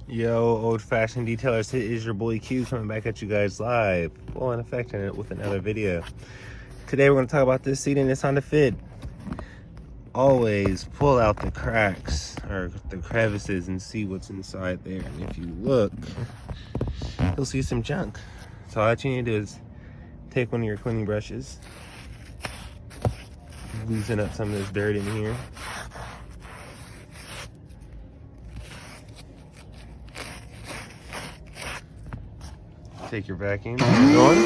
Yo, old-fashioned detailers, it is your boy Q coming back at you guys live, full in effect in it with another video. Today we're going to talk about this seat and it's on the fit. Always pull out the cracks or the crevices and see what's inside there. And if you look, you'll see some junk. So all that you need to do is take one of your cleaning brushes, loosen up some of this dirt in here. Take your vacuum, turn it on.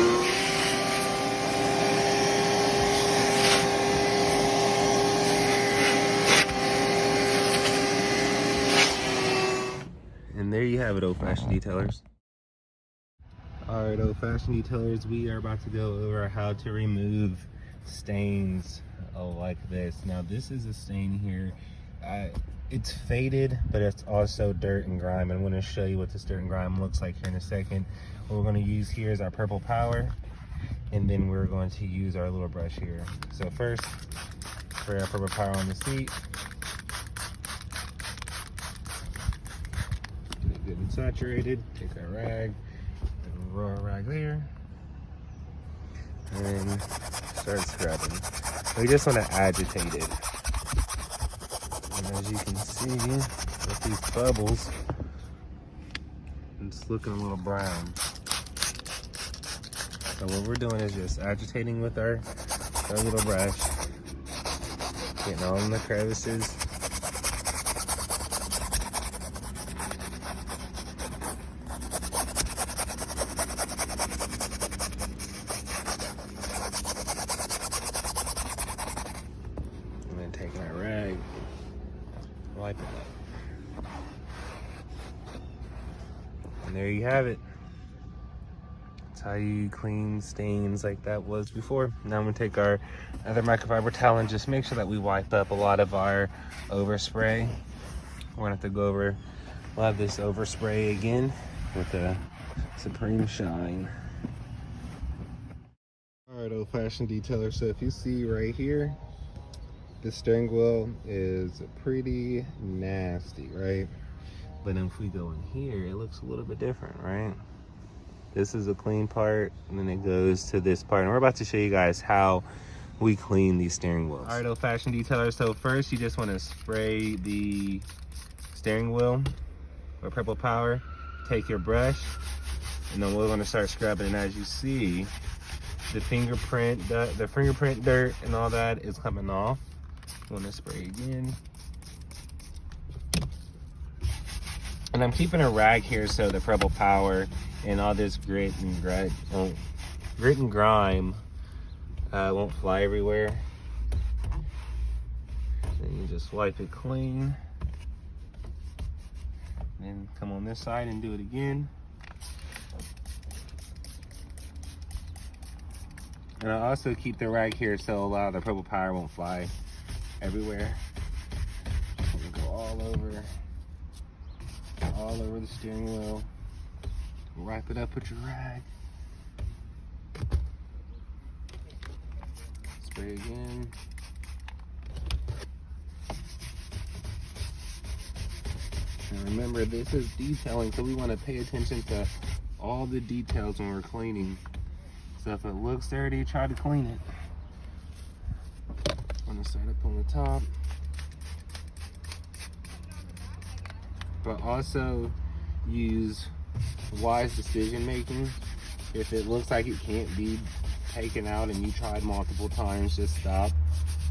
And there you have it, old-fashioned detailers. All right, old-fashioned detailers, we are about to go over how to remove stains like this. Now, this is a stain here. It's faded, but it's also dirt and grime. I'm going to show you what this dirt and grime looks like here in a second. What we're going to use here is our purple power, and then we're going to use our little brush here. So first, spray our purple power on the seat. Get it good and saturated. Take our rag, and roll our rag there, and start scrubbing. We just want to agitate it. And as you can see, with these bubbles, it's looking a little brown. So what we're doing is just agitating with our little brush, getting all in the crevices. And then taking our rag, wipe it up. And there you have it. That's how you clean stains like that was before. Now I'm gonna take our other microfiber towel and just make sure that we wipe up a lot of our overspray. We're gonna have to go over, we'll have this overspray again with a Supreme Shine. All right, old-fashioned detailer, so if you see right here, the steering wheel is pretty nasty, right? But if we go in here, it looks a little bit different, right? This is a clean part, and then it goes to this part. And we're about to show you guys how we clean these steering wheels. All right, old-fashioned detailers, so first you just want to spray the steering wheel with purple power. Take your brush, and then we're going to start scrubbing. And as you see, the fingerprint dirt and all that is coming off. I'm going to spray again. And I'm keeping a rag here so the purple power and all this grit and grime won't fly everywhere. Then you just wipe it clean. Then come on this side and do it again. And I also keep the rag here so a lot of the purple power won't fly everywhere. Go all over the steering wheel. Wipe it up with your rag. Spray again. And remember, this is detailing, so we want to pay attention to all the details when we're cleaning. So if it looks dirty, try to clean it. I'm gonna start up on the top. But also use wise decision making. If it looks like it can't be taken out and you tried multiple times, just stop.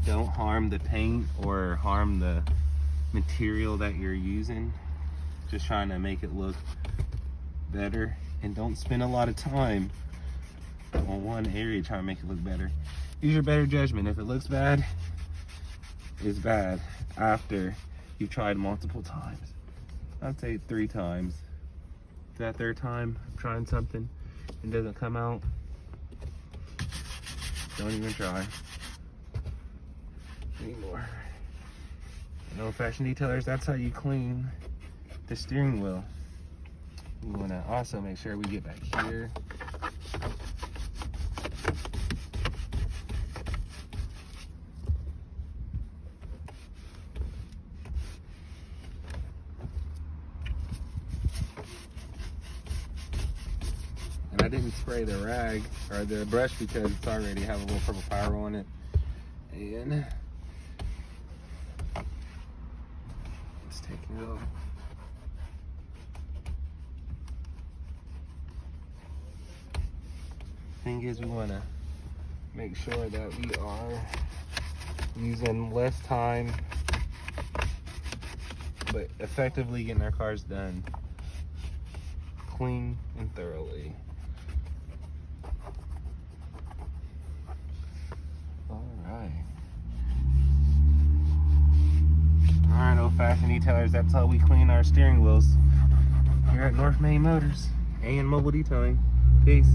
Don't harm the paint or harm the material that you're using. Just trying to make it look better, and don't spend a lot of time on one area trying to make it look better. Use your better judgment. If it looks bad, it's bad after you've tried multiple times. I'd say 3 times. That third time trying something and doesn't come out, don't even try anymore. And old-fashioned detailers, that's how you clean the steering wheel. We want to also make sure we get back here. didn't spray the rag or the brush because it's already have a little purple powder on it. And it's taking it off. Thing is, we want to make sure that we are using less time but effectively getting our cars done clean and thoroughly. Alright, old-fashioned detailers, that's how we clean our steering wheels here at North Main Motors and Mobile Detailing. Peace.